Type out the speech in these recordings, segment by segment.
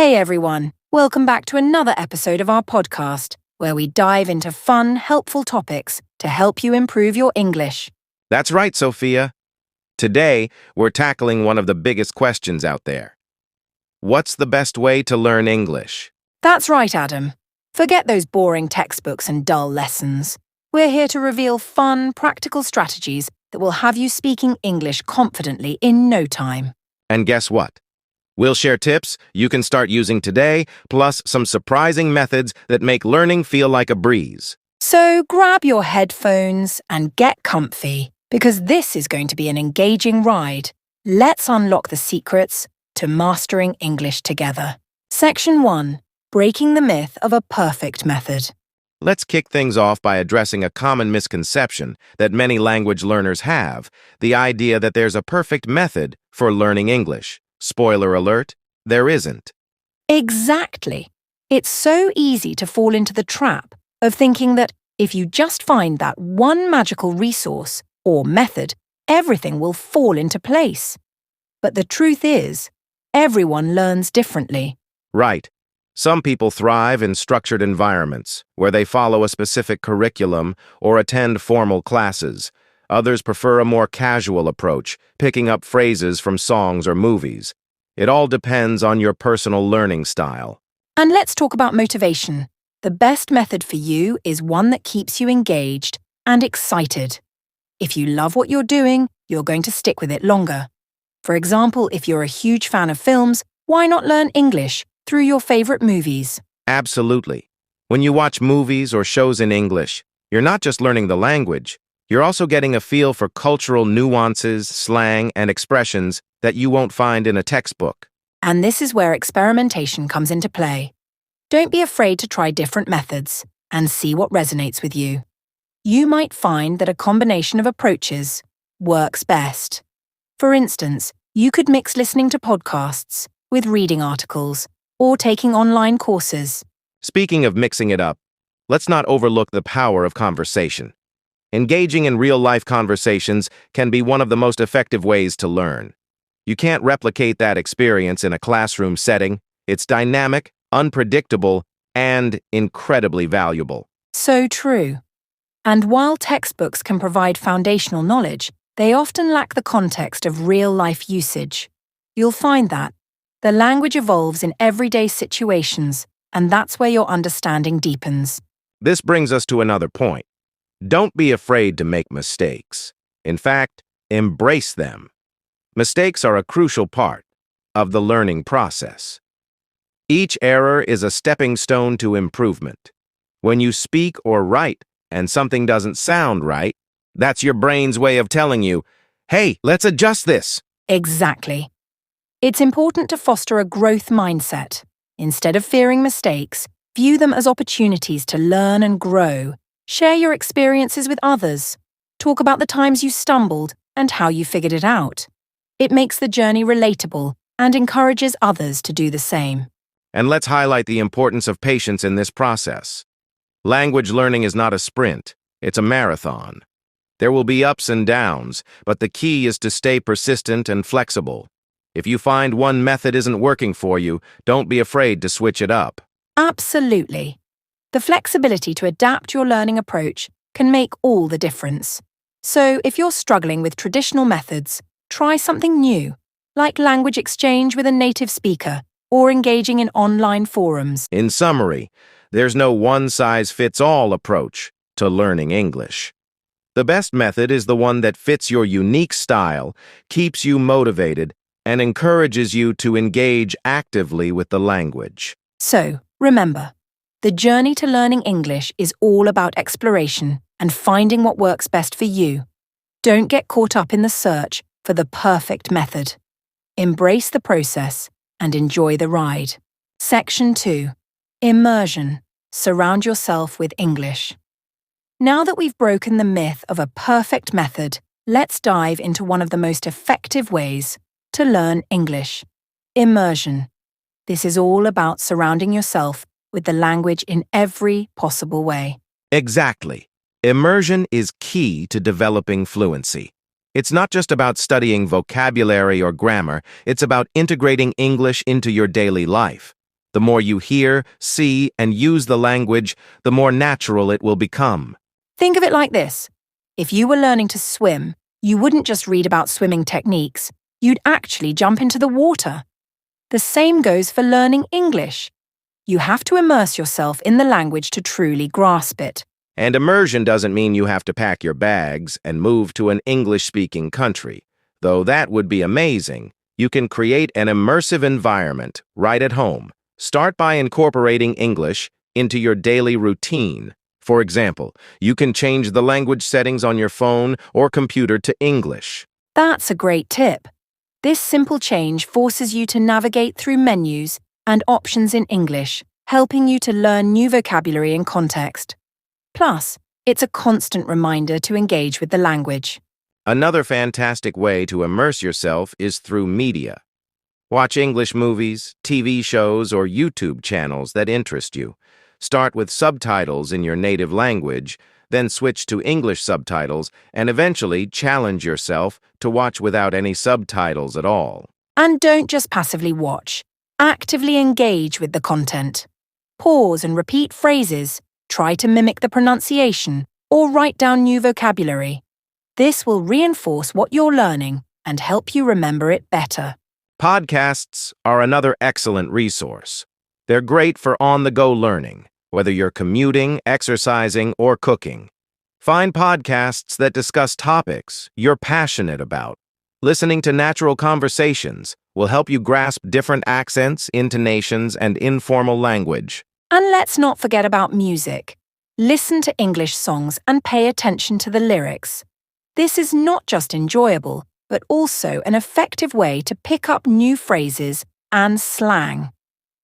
Hey everyone, welcome back to another episode of our podcast, where we dive into fun, helpful topics to help you improve your English. That's right, Sophia. Today, we're tackling one of the biggest questions out there. What's the best way to learn English? That's right, Adam. Forget those boring textbooks and dull lessons. We're here to reveal fun, practical strategies that will have you speaking English confidently in no time. And guess what? We'll share tips you can start using today, plus some surprising methods that make learning feel like a breeze. So grab your headphones and get comfy, because this is going to be an engaging ride. Let's unlock the secrets to mastering English together. Section 1. Breaking the myth of a perfect method. Let's kick things off by addressing a common misconception that many language learners have, the idea that there's a perfect method for learning English. Spoiler alert, there isn't. Exactly. It's so easy to fall into the trap of thinking that if you just find that one magical resource or method, everything will fall into place. But the truth is, everyone learns differently. Right. Some people thrive in structured environments, where they follow a specific curriculum or attend formal classes. Others prefer a more casual approach, picking up phrases from songs or movies. It all depends on your personal learning style. And let's talk about motivation. The best method for you is one that keeps you engaged and excited. If you love what you're doing, you're going to stick with it longer. For example, if you're a huge fan of films, why not learn English through your favorite movies? Absolutely. When you watch movies or shows in English, you're not just learning the language, you're also getting a feel for cultural nuances, slang, and expressions that you won't find in a textbook. And this is where experimentation comes into play. Don't be afraid to try different methods and see what resonates with you. You might find that a combination of approaches works best. For instance, you could mix listening to podcasts with reading articles or taking online courses. Speaking of mixing it up, let's not overlook the power of conversation. Engaging in real-life conversations can be one of the most effective ways to learn. You can't replicate that experience in a classroom setting. It's dynamic, unpredictable, and incredibly valuable. So true. And while textbooks can provide foundational knowledge, they often lack the context of real-life usage. You'll find that the language evolves in everyday situations, and that's where your understanding deepens. This brings us to another point. Don't be afraid to make mistakes. In fact, embrace them. Mistakes are a crucial part of the learning process. Each error is a stepping stone to improvement. When you speak or write and something doesn't sound right, that's your brain's way of telling you, hey, let's adjust this. Exactly. It's important to foster a growth mindset. Instead of fearing mistakes, view them as opportunities to learn and grow. Share your experiences with others. Talk about the times you stumbled and how you figured it out. It makes the journey relatable and encourages others to do the same. And let's highlight the importance of patience in this process. Language learning is not a sprint, it's a marathon. There will be ups and downs, but the key is to stay persistent and flexible. If you find one method isn't working for you, don't be afraid to switch it up. Absolutely. The flexibility to adapt your learning approach can make all the difference. So if you're struggling with traditional methods, try something new, like language exchange with a native speaker or engaging in online forums. In summary, there's no one-size-fits-all approach to learning English. The best method is the one that fits your unique style, keeps you motivated, and encourages you to engage actively with the language. So, remember, the journey to learning English is all about exploration and finding what works best for you. Don't get caught up in the search for the perfect method. Embrace the process and enjoy the ride. Section 2. Immersion. Surround yourself with English. Now that we've broken the myth of a perfect method, let's dive into one of the most effective ways to learn English. Immersion. This is all about surrounding yourself with the language in every possible way. Exactly. Immersion is key to developing fluency. It's not just about studying vocabulary or grammar, it's about integrating English into your daily life. The more you hear, see, and use the language, the more natural it will become. Think of it like this. If you were learning to swim, you wouldn't just read about swimming techniques. You'd actually jump into the water. The same goes for learning English. You have to immerse yourself in the language to truly grasp it. And immersion doesn't mean you have to pack your bags and move to an English-speaking country. Though that would be amazing, you can create an immersive environment right at home. Start by incorporating English into your daily routine. For example, you can change the language settings on your phone or computer to English. That's a great tip. This simple change forces you to navigate through menus and options in English, helping you to learn new vocabulary and context. Plus, it's a constant reminder to engage with the language. Another fantastic way to immerse yourself is through media. Watch English movies, TV shows, or YouTube channels that interest you. Start with subtitles in your native language, then switch to English subtitles, and eventually challenge yourself to watch without any subtitles at all. And don't just passively watch. Actively engage with the content. Pause and repeat phrases, try to mimic the pronunciation, or write down new vocabulary. This will reinforce what you're learning and help you remember it better. Podcasts are another excellent resource. They're great for on-the-go learning, whether you're commuting, exercising, or cooking. Find podcasts that discuss topics you're passionate about. Listening to natural conversations will help you grasp different accents, intonations, and informal language. And let's not forget about music. Listen to English songs and pay attention to the lyrics. This is not just enjoyable, but also an effective way to pick up new phrases and slang.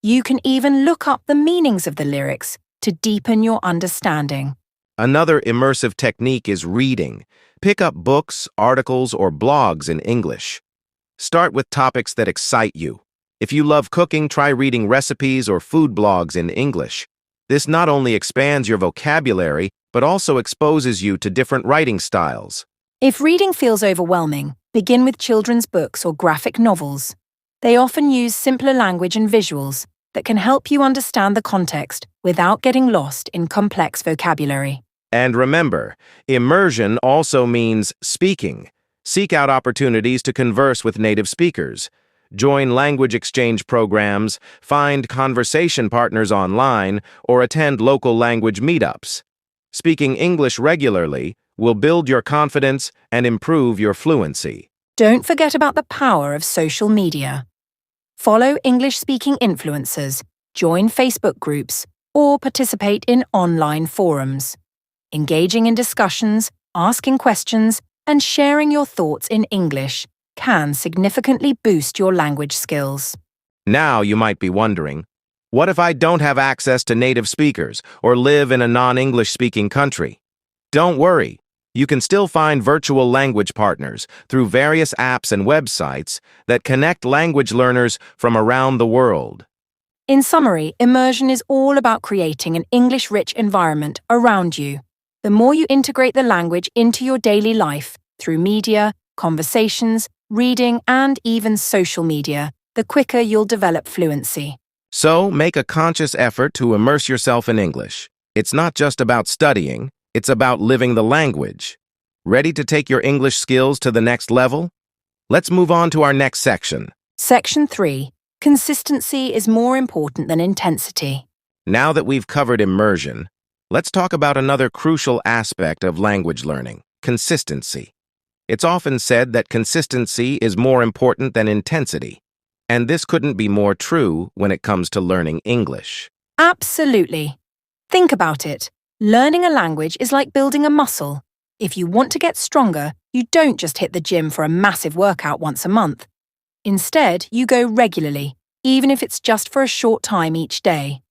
You can even look up the meanings of the lyrics to deepen your understanding. Another immersive technique is reading. Pick up books, articles, or blogs in English. Start with topics that excite you. If you love cooking, try reading recipes or food blogs in English. This not only expands your vocabulary, but also exposes you to different writing styles. If reading feels overwhelming, begin with children's books or graphic novels. They often use simpler language and visuals that can help you understand the context without getting lost in complex vocabulary. And remember, immersion also means speaking. Seek out opportunities to converse with native speakers. Join language exchange programs, find conversation partners online, or attend local language meetups. Speaking English regularly will build your confidence and improve your fluency. Don't forget about the power of social media. Follow English-speaking influencers, join Facebook groups, or participate in online forums. Engaging in discussions, asking questions, and sharing your thoughts in English can significantly boost your language skills. Now you might be wondering, what if I don't have access to native speakers or live in a non-English speaking country? Don't worry. You can still find virtual language partners through various apps and websites that connect language learners from around the world. In summary, immersion is all about creating an English-rich environment around you. The more you integrate the language into your daily life through media, conversations, reading, and even social media, the quicker you'll develop fluency. So, make a conscious effort to immerse yourself in English. It's not just about studying, it's about living the language. Ready to take your English skills to the next level? Let's move on to our next section. Section 3. Consistency is more important than intensity. Now that we've covered immersion, let's talk about another crucial aspect of language learning, consistency. It's often said that consistency is more important than intensity, and this couldn't be more true when it comes to learning English. Absolutely. Think about it. Learning a language is like building a muscle. If you want to get stronger, you don't just hit the gym for a massive workout once a month. Instead, you go regularly, even if it's just for a short time each day.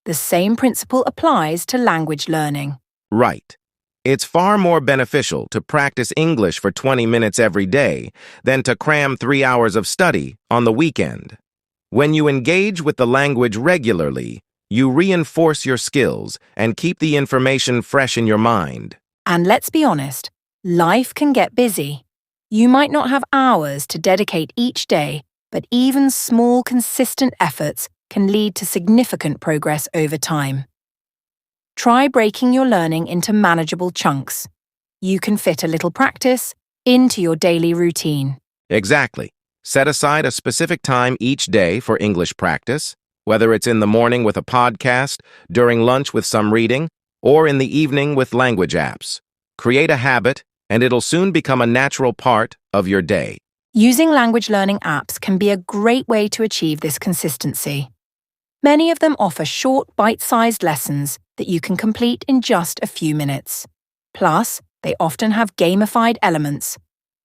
The same principle applies to language learning. Right. It's far more beneficial to practice English for 20 minutes every day than to cram 3 hours of study on the weekend. When you engage with the language regularly, you reinforce your skills and keep the information fresh in your mind. And let's be honest, life can get busy. You might not have hours to dedicate each day, but even small, consistent efforts can lead to significant progress over time. Try breaking your learning into manageable chunks. You can fit a little practice into your daily routine. Exactly. Set aside a specific time each day for English practice, whether it's in the morning with a podcast, during lunch with some reading, or in the evening with language apps. Create a habit, and it'll soon become a natural part of your day. Using language learning apps can be a great way to achieve this consistency. Many of them offer short, bite-sized lessons that you can complete in just a few minutes. Plus, they often have gamified elements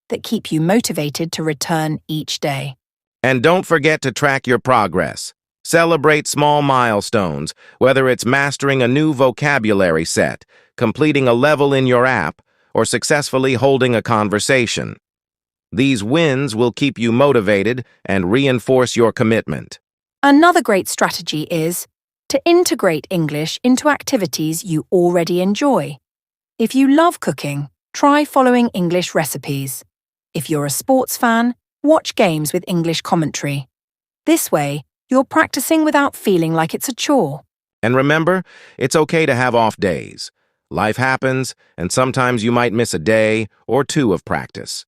that keep you motivated to return each day. And don't forget to track your progress. Celebrate small milestones, whether it's mastering a new vocabulary set, completing a level in your app, or successfully holding a conversation. These wins will keep you motivated and reinforce your commitment. Another great strategy is to integrate English into activities you already enjoy. If you love cooking, try following English recipes. If you're a sports fan, watch games with English commentary. This way, you're practicing without feeling like it's a chore. And remember, it's okay to have off days. Life happens, and sometimes you might miss a day or two of practice.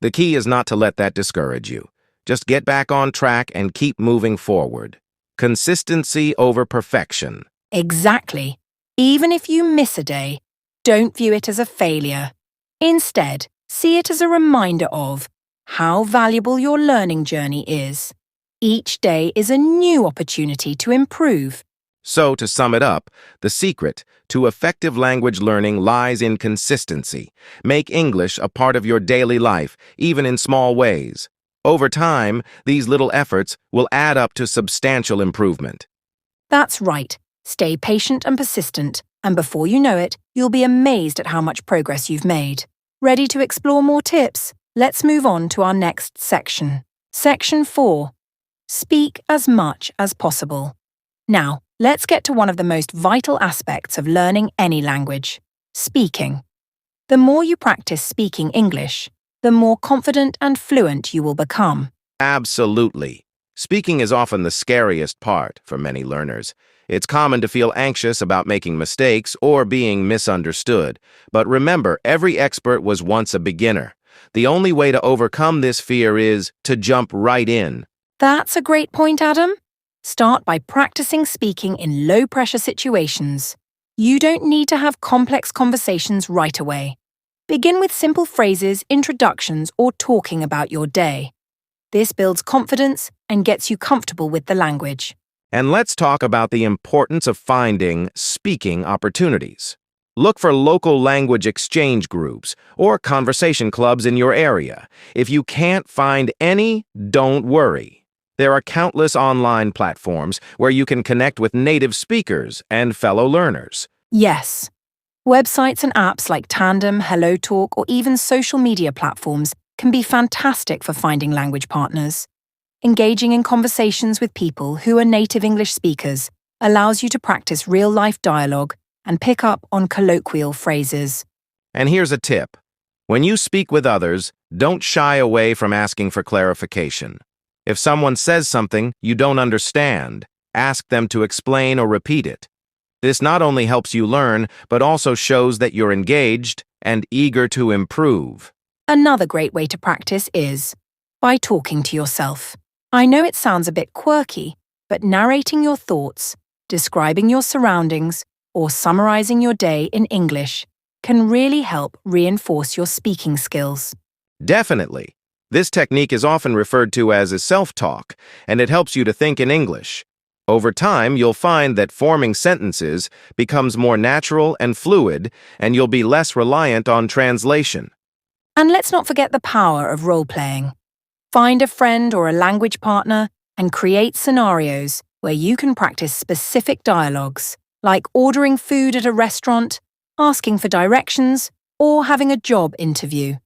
The key is not to let that discourage you. Just get back on track and keep moving forward. Consistency over perfection. Exactly. Even if you miss a day, don't view it as a failure. Instead, see it as a reminder of how valuable your learning journey is. Each day is a new opportunity to improve. So, to sum it up, the secret to effective language learning lies in consistency. Make English a part of your daily life, even in small ways. Over time, these little efforts will add up to substantial improvement. That's right. Stay patient and persistent, and before you know it, you'll be amazed at how much progress you've made. Ready to explore more tips? Let's move on to our next section. Section 4. Speak as much as possible. Now, let's get to one of the most vital aspects of learning any language: speaking. The more you practice speaking English, the more confident and fluent you will become. Absolutely. Speaking is often the scariest part for many learners. It's common to feel anxious about making mistakes or being misunderstood. But remember, every expert was once a beginner. The only way to overcome this fear is to jump right in. That's a great point, Adam. Start by practicing speaking in low-pressure situations. You don't need to have complex conversations right away. Begin with simple phrases, introductions, or talking about your day. This builds confidence and gets you comfortable with the language. And let's talk about the importance of finding speaking opportunities. Look for local language exchange groups or conversation clubs in your area. If you can't find any, don't worry. There are countless online platforms where you can connect with native speakers and fellow learners. Yes. Websites and apps like Tandem, HelloTalk, or even social media platforms can be fantastic for finding language partners. Engaging in conversations with people who are native English speakers allows you to practice real-life dialogue and pick up on colloquial phrases. And here's a tip. When you speak with others, don't shy away from asking for clarification. If someone says something you don't understand, ask them to explain or repeat it. This not only helps you learn, but also shows that you're engaged and eager to improve. Another great way to practice is by talking to yourself. I know it sounds a bit quirky, but narrating your thoughts, describing your surroundings, or summarizing your day in English can really help reinforce your speaking skills. Definitely. This technique is often referred to as a self-talk, and it helps you to think in English. Over time, you'll find that forming sentences becomes more natural and fluid, and you'll be less reliant on translation. And let's not forget the power of role-playing. Find a friend or a language partner and create scenarios where you can practice specific dialogues, like ordering food at a restaurant, asking for directions, or having a job interview.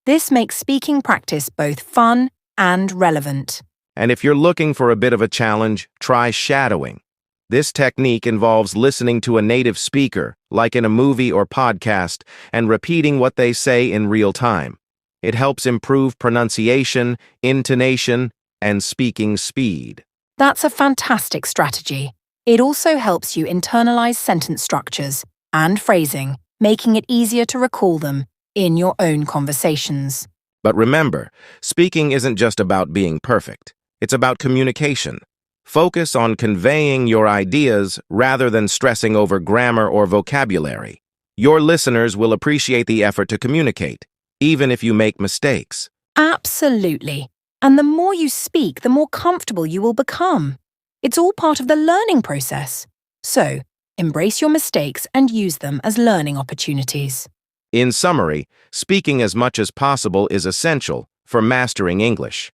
This makes speaking practice both fun and relevant. And if you're looking for a bit of a challenge, try shadowing. This technique involves listening to a native speaker, like in a movie or podcast, and repeating what they say in real time. It helps improve pronunciation, intonation, and speaking speed. That's a fantastic strategy. It also helps you internalize sentence structures and phrasing, making it easier to recall them in your own conversations. But remember, speaking isn't just about being perfect. It's about communication. Focus on conveying your ideas rather than stressing over grammar or vocabulary. Your listeners will appreciate the effort to communicate, even if you make mistakes. Absolutely. And the more you speak, the more comfortable you will become. It's all part of the learning process. So, embrace your mistakes and use them as learning opportunities. In summary, speaking as much as possible is essential for mastering English.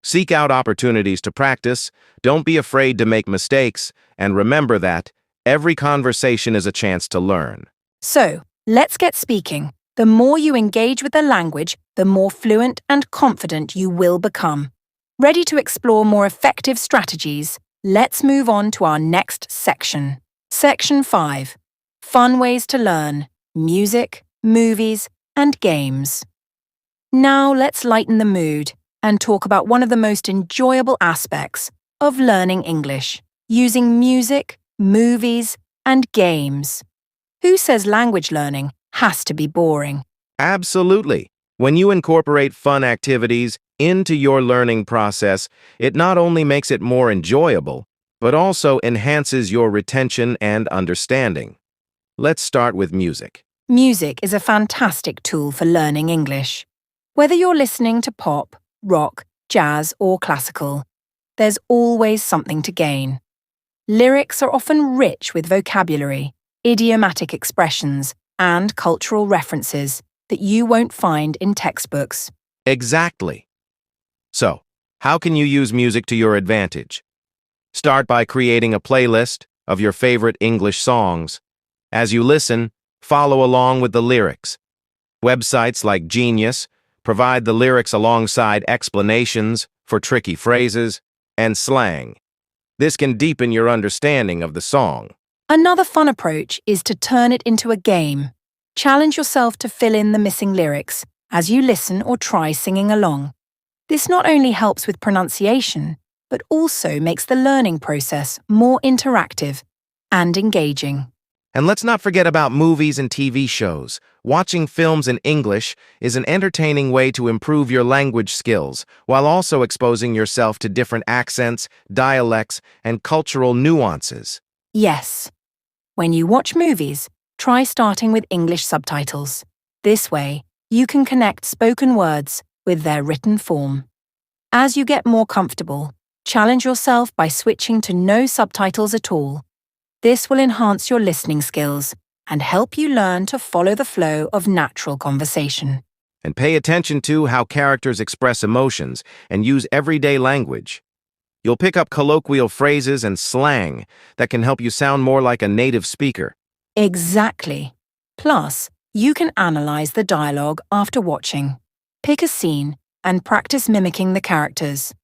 Seek out opportunities to practice, don't be afraid to make mistakes, and remember that every conversation is a chance to learn. So, let's get speaking. The more you engage with the language, the more fluent and confident you will become. Ready to explore more effective strategies? Let's move on to our next section. Section 5. Fun ways to learn: music, movies, and games. Now let's lighten the mood and talk about one of the most enjoyable aspects of learning English: using music, movies, and games. Who says language learning has to be boring? Absolutely. When you incorporate fun activities into your learning process, it not only makes it more enjoyable, but also enhances your retention and understanding. Let's start with music. Music is a fantastic tool for learning English. Whether you're listening to pop, rock, jazz, or classical, there's always something to gain. Lyrics are often rich with vocabulary, idiomatic expressions, and cultural references that you won't find in textbooks. Exactly. So, how can you use music to your advantage? Start by creating a playlist of your favorite English songs. As you listen, follow along with the lyrics. Websites like Genius provide the lyrics alongside explanations for tricky phrases and slang. This can deepen your understanding of the song. Another fun approach is to turn it into a game. Challenge yourself to fill in the missing lyrics as you listen or try singing along. This not only helps with pronunciation, but also makes the learning process more interactive and engaging. And let's not forget about movies and TV shows. Watching films in English is an entertaining way to improve your language skills, while also exposing yourself to different accents, dialects, and cultural nuances. Yes. When you watch movies, try starting with English subtitles. This way, you can connect spoken words with their written form. As you get more comfortable, challenge yourself by switching to no subtitles at all. This will enhance your listening skills and help you learn to follow the flow of natural conversation. And pay attention to how characters express emotions and use everyday language. You'll pick up colloquial phrases and slang that can help you sound more like a native speaker. Exactly. Plus, you can analyze the dialogue after watching. Pick a scene and practice mimicking the characters.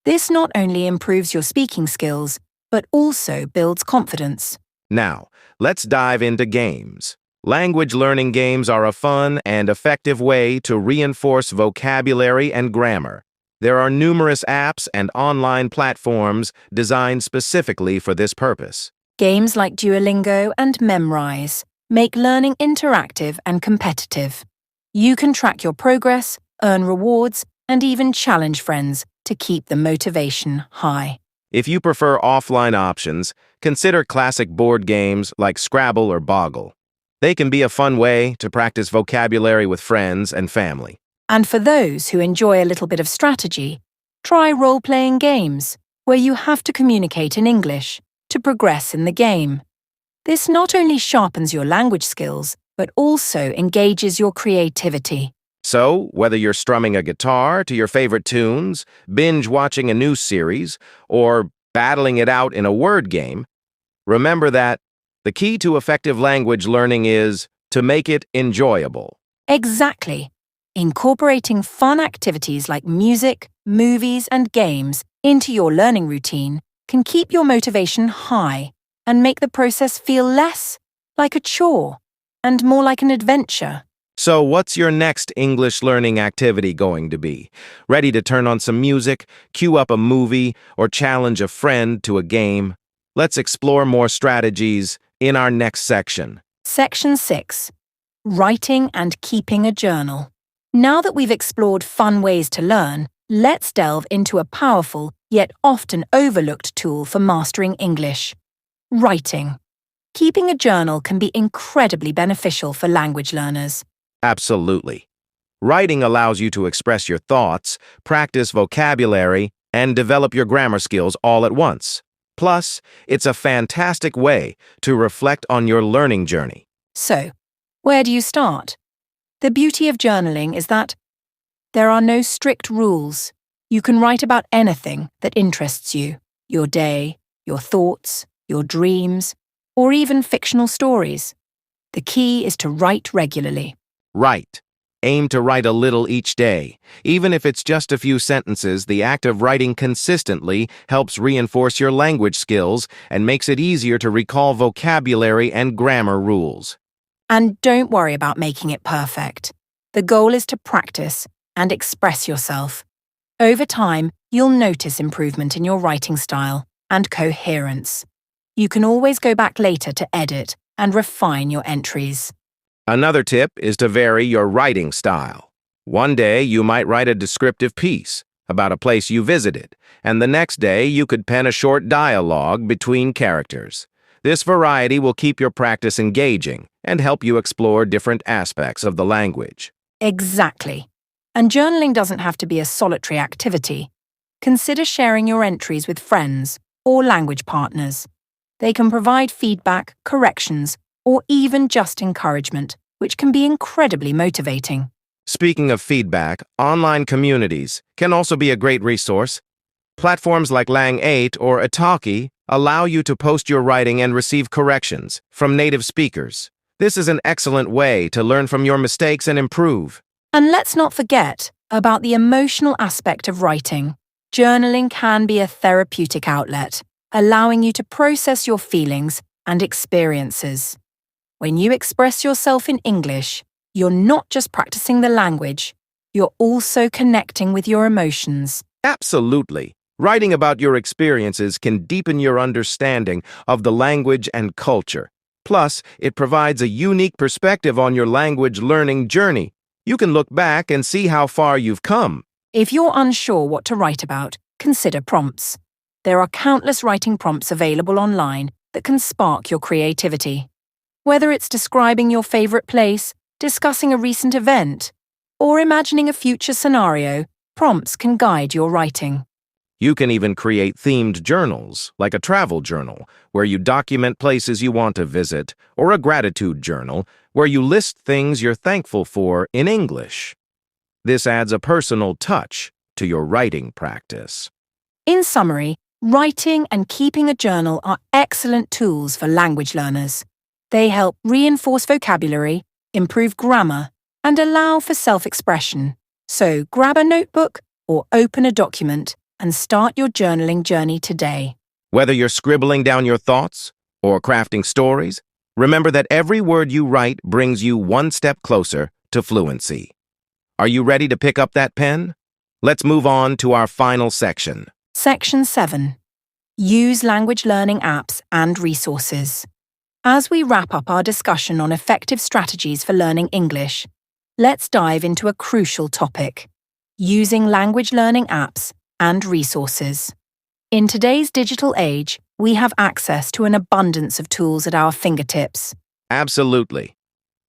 This not only improves your speaking skills, but also builds confidence. Now, let's dive into games. Language learning games are a fun and effective way to reinforce vocabulary and grammar. There are numerous apps and online platforms designed specifically for this purpose. Games like Duolingo and Memrise make learning interactive and competitive. You can track your progress, earn rewards, and even challenge friends to keep the motivation high. If you prefer offline options, consider classic board games like Scrabble or Boggle. They can be a fun way to practice vocabulary with friends and family. And for those who enjoy a little bit of strategy, try role-playing games where you have to communicate in English to progress in the game. This not only sharpens your language skills, but also engages your creativity. So, whether you're strumming a guitar to your favorite tunes, binge-watching a new series, or battling it out in a word game, remember that the key to effective language learning is to make it enjoyable. Exactly. Incorporating fun activities like music, movies, and games into your learning routine can keep your motivation high and make the process feel less like a chore and more like an adventure. So, what's your next English learning activity going to be? Ready to turn on some music, cue up a movie, or challenge a friend to a game? Let's explore more strategies in our next section. Section 6. Writing and keeping a journal. Now that we've explored fun ways to learn, let's delve into a powerful yet often overlooked tool for mastering English: writing. Keeping a journal can be incredibly beneficial for language learners. Absolutely. Writing allows you to express your thoughts, practice vocabulary, and develop your grammar skills all at once. Plus, it's a fantastic way to reflect on your learning journey. So, where do you start? The beauty of journaling is that there are no strict rules. You can write about anything that interests you: your day, your thoughts, your dreams, or even fictional stories. The key is to write regularly. Write. Aim to write a little each day. Even if it's just a few sentences, the act of writing consistently helps reinforce your language skills and makes it easier to recall vocabulary and grammar rules. And don't worry about making it perfect. The goal is to practice and express yourself. Over time, you'll notice improvement in your writing style and coherence. You can always go back later to edit and refine your entries. Another tip is to vary your writing style. One day you might write a descriptive piece about a place you visited, and the next day you could pen a short dialogue between characters. This variety will keep your practice engaging and help you explore different aspects of the language. Exactly. And journaling doesn't have to be a solitary activity. Consider sharing your entries with friends or language partners. They can provide feedback, corrections, or even just encouragement, which can be incredibly motivating. Speaking of feedback, online communities can also be a great resource. Platforms like Lang8 or Italki allow you to post your writing and receive corrections from native speakers. This is an excellent way to learn from your mistakes and improve. And let's not forget about the emotional aspect of writing. Journaling can be a therapeutic outlet, allowing you to process your feelings and experiences. When you express yourself in English, you're not just practicing the language, you're also connecting with your emotions. Absolutely. Writing about your experiences can deepen your understanding of the language and culture. Plus, it provides a unique perspective on your language learning journey. You can look back and see how far you've come. If you're unsure what to write about, consider prompts. There are countless writing prompts available online that can spark your creativity. Whether it's describing your favorite place, discussing a recent event, or imagining a future scenario, prompts can guide your writing. You can even create themed journals, like a travel journal, where you document places you want to visit, or a gratitude journal, where you list things you're thankful for in English. This adds a personal touch to your writing practice. In summary, writing and keeping a journal are excellent tools for language learners. They help reinforce vocabulary, improve grammar, and allow for self-expression. So grab a notebook or open a document and start your journaling journey today. Whether you're scribbling down your thoughts or crafting stories, remember that every word you write brings you one step closer to fluency. Are you ready to pick up that pen? Let's move on to our final section. Section 7. Use language learning apps and resources. As we wrap up our discussion on effective strategies for learning English, let's dive into a crucial topic: using language learning apps and resources. In today's digital age, we have access to an abundance of tools at our fingertips. Absolutely.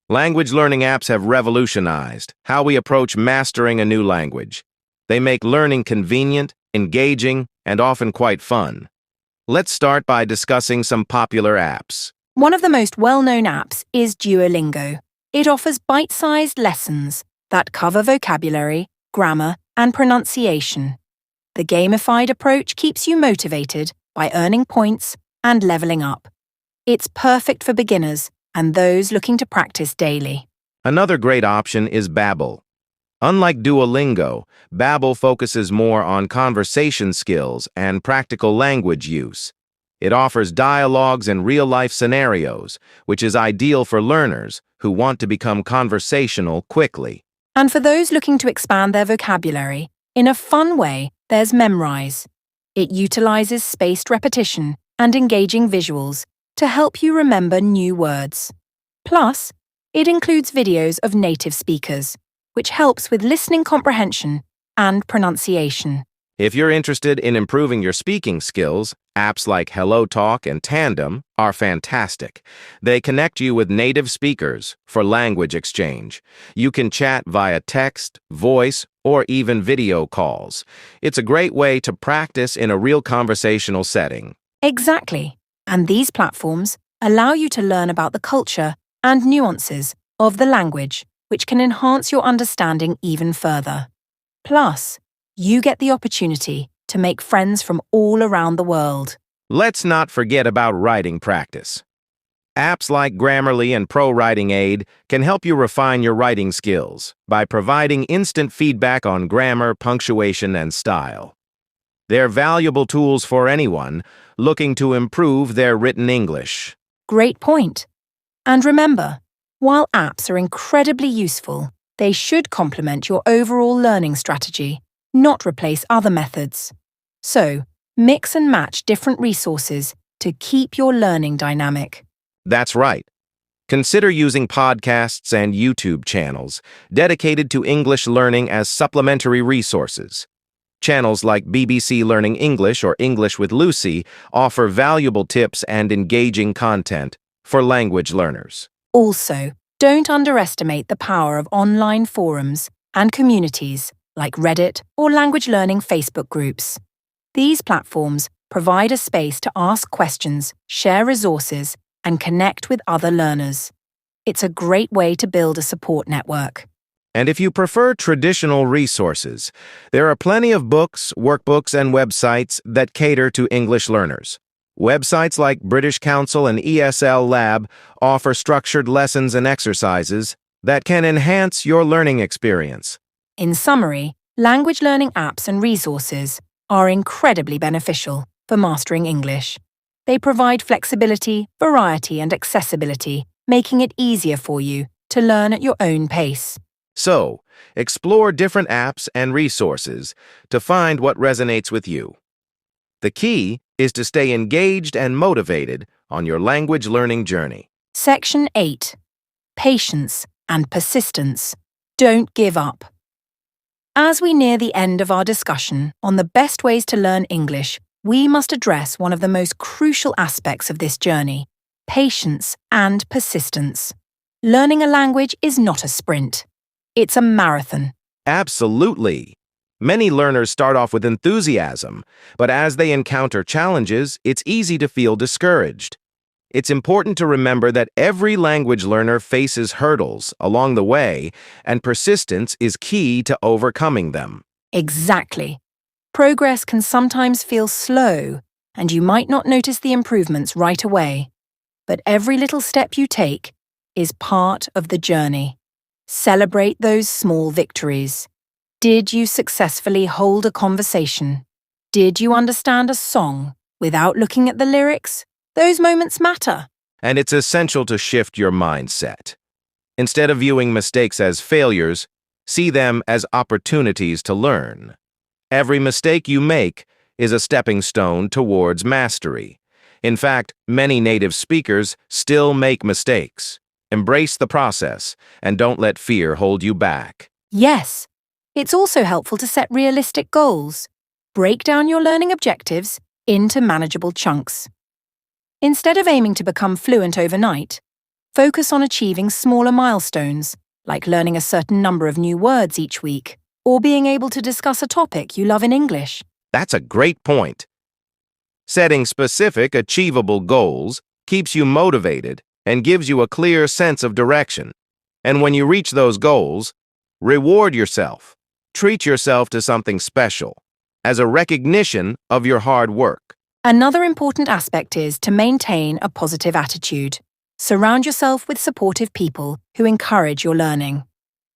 Language learning apps have revolutionized how we approach mastering a new language. They make learning convenient, engaging, and often quite fun. Let's start by discussing some popular apps. One of the most well-known apps is Duolingo. It offers bite-sized lessons that cover vocabulary, grammar, and pronunciation. The gamified approach keeps you motivated by earning points and leveling up. It's perfect for beginners and those looking to practice daily. Another great option is Babbel. Unlike Duolingo, Babbel focuses more on conversation skills and practical language use. It offers dialogues and real-life scenarios, which is ideal for learners who want to become conversational quickly. And for those looking to expand their vocabulary, in a fun way, there's Memrise. It utilizes spaced repetition and engaging visuals to help you remember new words. Plus, it includes videos of native speakers, which helps with listening comprehension and pronunciation. If you're interested in improving your speaking skills, apps like HelloTalk and Tandem are fantastic. They connect you with native speakers for language exchange. You can chat via text, voice, or even video calls. It's a great way to practice in a real conversational setting. Exactly. And these platforms allow you to learn about the culture and nuances of the language, which can enhance your understanding even further. Plus, you get the opportunity to make friends from all around the world. Let's not forget about writing practice. Apps like Grammarly and Pro Writing Aid can help you refine your writing skills by providing instant feedback on grammar, punctuation, and style. They're valuable tools for anyone looking to improve their written English. Great point. And remember, while apps are incredibly useful, they should complement your overall learning strategy, not replace other methods. So, mix and match different resources to keep your learning dynamic. That's right. Consider using podcasts and YouTube channels dedicated to English learning as supplementary resources. Channels like BBC Learning English or English with Lucy offer valuable tips and engaging content for language learners. Also, don't underestimate the power of online forums and communities like Reddit or language learning Facebook groups. These platforms provide a space to ask questions, share resources, and connect with other learners. It's a great way to build a support network. And if you prefer traditional resources, there are plenty of books, workbooks, and websites that cater to English learners. Websites like British Council and ESL Lab offer structured lessons and exercises that can enhance your learning experience. In summary, language learning apps and resources are incredibly beneficial for mastering English. They provide flexibility, variety, and accessibility, making it easier for you to learn at your own pace. So, explore different apps and resources to find what resonates with you. The key is to stay engaged and motivated on your language learning journey. Section 8. Patience and persistence. Don't give up. As we near the end of our discussion on the best ways to learn English, we must address one of the most crucial aspects of this journey: patience and persistence. Learning a language is not a sprint. It's a marathon. Absolutely. Many learners start off with enthusiasm, but as they encounter challenges, it's easy to feel discouraged. It's important to remember that every language learner faces hurdles along the way, and persistence is key to overcoming them. Exactly. Progress can sometimes feel slow, and you might not notice the improvements right away. But every little step you take is part of the journey. Celebrate those small victories. Did you successfully hold a conversation? Did you understand a song without looking at the lyrics? Those moments matter. And it's essential to shift your mindset. Instead of viewing mistakes as failures, see them as opportunities to learn. Every mistake you make is a stepping stone towards mastery. In fact, many native speakers still make mistakes. Embrace the process and don't let fear hold you back. Yes. It's also helpful to set realistic goals. Break down your learning objectives into manageable chunks. Instead of aiming to become fluent overnight, focus on achieving smaller milestones, like learning a certain number of new words each week, or being able to discuss a topic you love in English. That's a great point. Setting specific, achievable goals keeps you motivated and gives you a clear sense of direction. And when you reach those goals, reward yourself. Treat yourself to something special, as a recognition of your hard work. Another important aspect is to maintain a positive attitude. Surround yourself with supportive people who encourage your learning.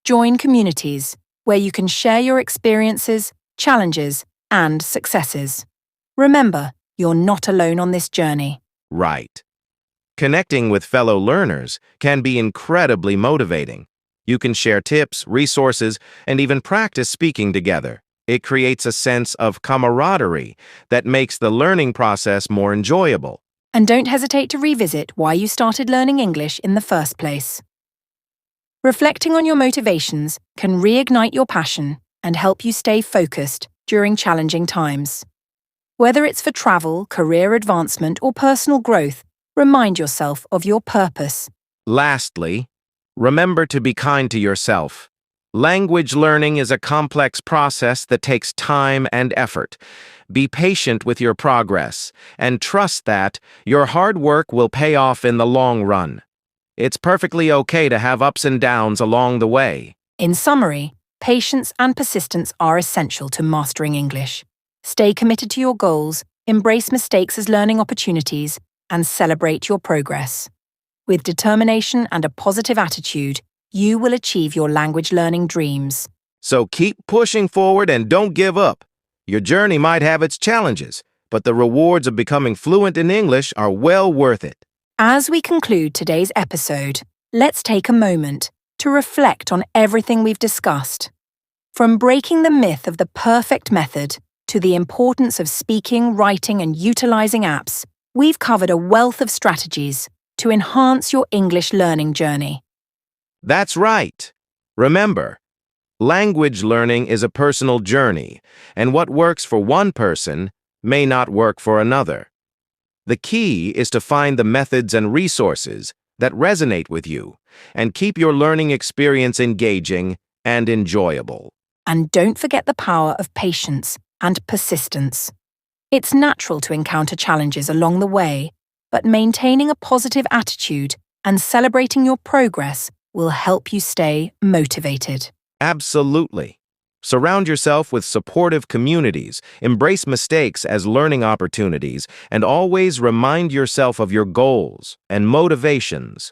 Join communities where you can share your experiences, challenges, and successes. Remember, you're not alone on this journey. Right. Connecting with fellow learners can be incredibly motivating. You can share tips, resources, and even practice speaking together. It creates a sense of camaraderie that makes the learning process more enjoyable. And don't hesitate to revisit why you started learning English in the first place. Reflecting on your motivations can reignite your passion and help you stay focused during challenging times. Whether it's for travel, career advancement, or personal growth, remind yourself of your purpose. Lastly, remember to be kind to yourself. Language learning is a complex process that takes time and effort. Be patient with your progress and trust that your hard work will pay off in the long run. It's perfectly okay to have ups and downs along the way. In summary, patience and persistence are essential to mastering English. Stay committed to your goals, embrace mistakes as learning opportunities, and celebrate your progress. With determination and a positive attitude, you will achieve your language learning dreams. So keep pushing forward and don't give up. Your journey might have its challenges, but the rewards of becoming fluent in English are well worth it. As we conclude today's episode, let's take a moment to reflect on everything we've discussed. From breaking the myth of the perfect method to the importance of speaking, writing, and utilizing apps, we've covered a wealth of strategies to enhance your English learning journey. That's right. Remember, language learning is a personal journey, and what works for one person may not work for another. The key is to find the methods and resources that resonate with you and keep your learning experience engaging and enjoyable. And don't forget the power of patience and persistence. It's natural to encounter challenges along the way, but maintaining a positive attitude and celebrating your progress will help you stay motivated. Absolutely. Surround yourself with supportive communities, embrace mistakes as learning opportunities, and always remind yourself of your goals and motivations.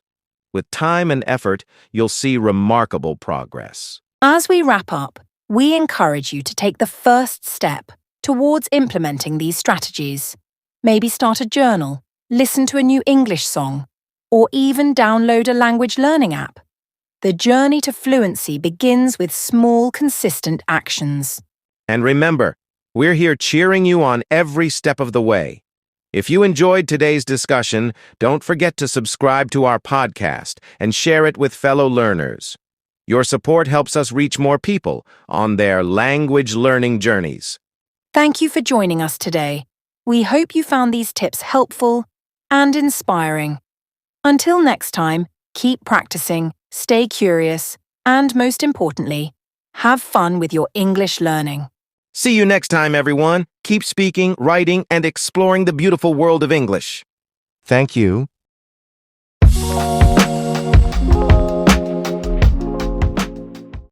With time and effort, you'll see remarkable progress. As we wrap up, we encourage you to take the first step towards implementing these strategies. Maybe start a journal, listen to a new English song, or even download a language learning app. The journey to fluency begins with small, consistent actions. And remember, we're here cheering you on every step of the way. If you enjoyed today's discussion, don't forget to subscribe to our podcast and share it with fellow learners. Your support helps us reach more people on their language learning journeys. Thank you for joining us today. We hope you found these tips helpful and inspiring. Until next time, keep practicing, stay curious, and most importantly, have fun with your English learning. See you next time, everyone. Keep speaking, writing, and exploring the beautiful world of English. Thank you.